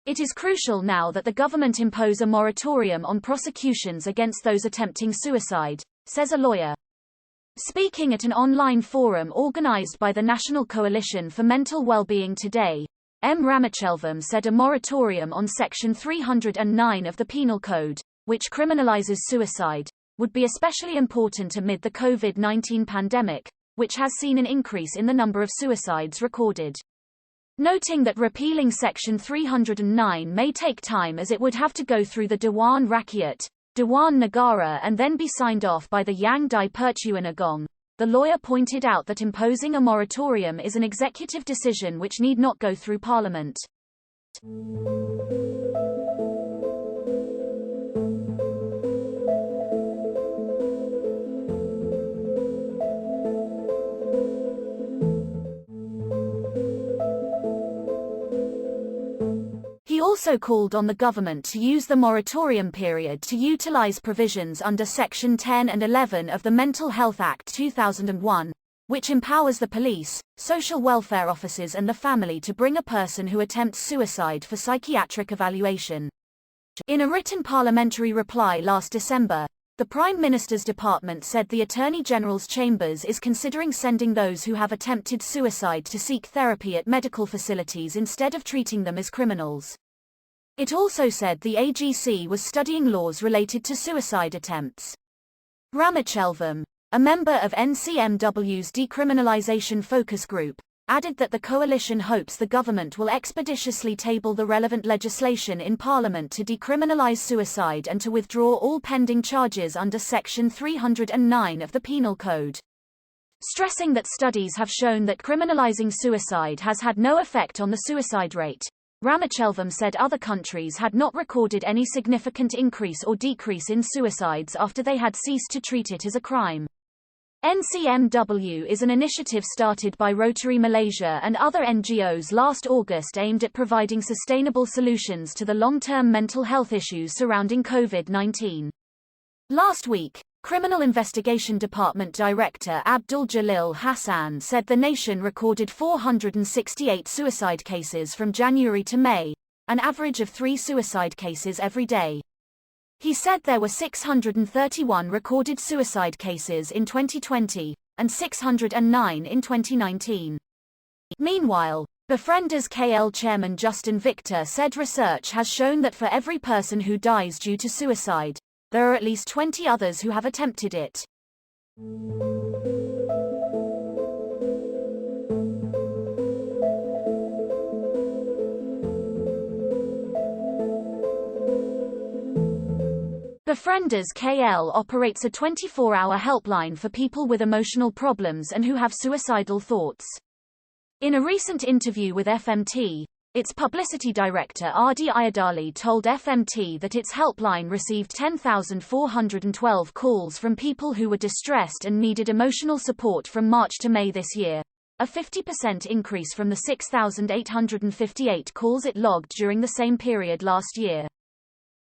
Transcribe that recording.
It is crucial now that the government impose a moratorium on prosecutions against those attempting suicide, says a lawyer. Speaking at an online forum organized by the National Coalition for Mental Wellbeing today, Ramachelvam said a moratorium on Section 309 of the Penal Code, which criminalises suicide, would be especially important amid the COVID-19 pandemic, which has seen an increase in the number of suicides recorded. Noting that repealing Section 309 may take time as it would have to go through the Dewan Rakyat, Dewan Negara and then be signed off by the Yang di-Pertuan Agong, the lawyer pointed out that imposing a moratorium is an executive decision which need not go through Parliament. He also called on the government to use the moratorium period to utilise provisions under Section 10 and 11 of the Mental Health Act 2001, which empowers the police, social welfare officers and the family to bring a person who attempts suicide for psychiatric evaluation. In a written parliamentary reply last December, the Prime Minister's department said the Attorney General's chambers is considering sending those who have attempted suicide to seek therapy at medical facilities instead of treating them as criminals. It also said the AGC was studying laws related to suicide attempts. Ramachelvam, a member of NCMW's decriminalisation focus group, added that the coalition hopes the government will expeditiously table the relevant legislation in Parliament to decriminalise suicide and to withdraw all pending charges under Section 309 of the Penal Code. Stressing that studies have shown that criminalising suicide has had no effect on the suicide rate, Ramachelvam said other countries had not recorded any significant increase or decrease in suicides after they had ceased to treat it as a crime. NCMW is an initiative started by Rotary Malaysia and other NGOs last August aimed at providing sustainable solutions to the long-term mental health issues surrounding COVID-19. Last week, Criminal Investigation Department Director Abdul Jalil Hassan said the nation recorded 468 suicide cases from January to May, an average of 3 suicide cases every day. He said there were 631 recorded suicide cases in 2020, and 609 in 2019. Meanwhile, Befrienders KL Chairman Justin Victor said research has shown that for every person who dies due to suicide, there are at least 20 others who have attempted it. Befrienders KL operates a 24-hour helpline for people with emotional problems and who have suicidal thoughts. In a recent interview with FMT, its publicity director Adi Ayadali told FMT that its helpline received 10,412 calls from people who were distressed and needed emotional support from March to May this year, a 50% increase from the 6,858 calls it logged during the same period last year.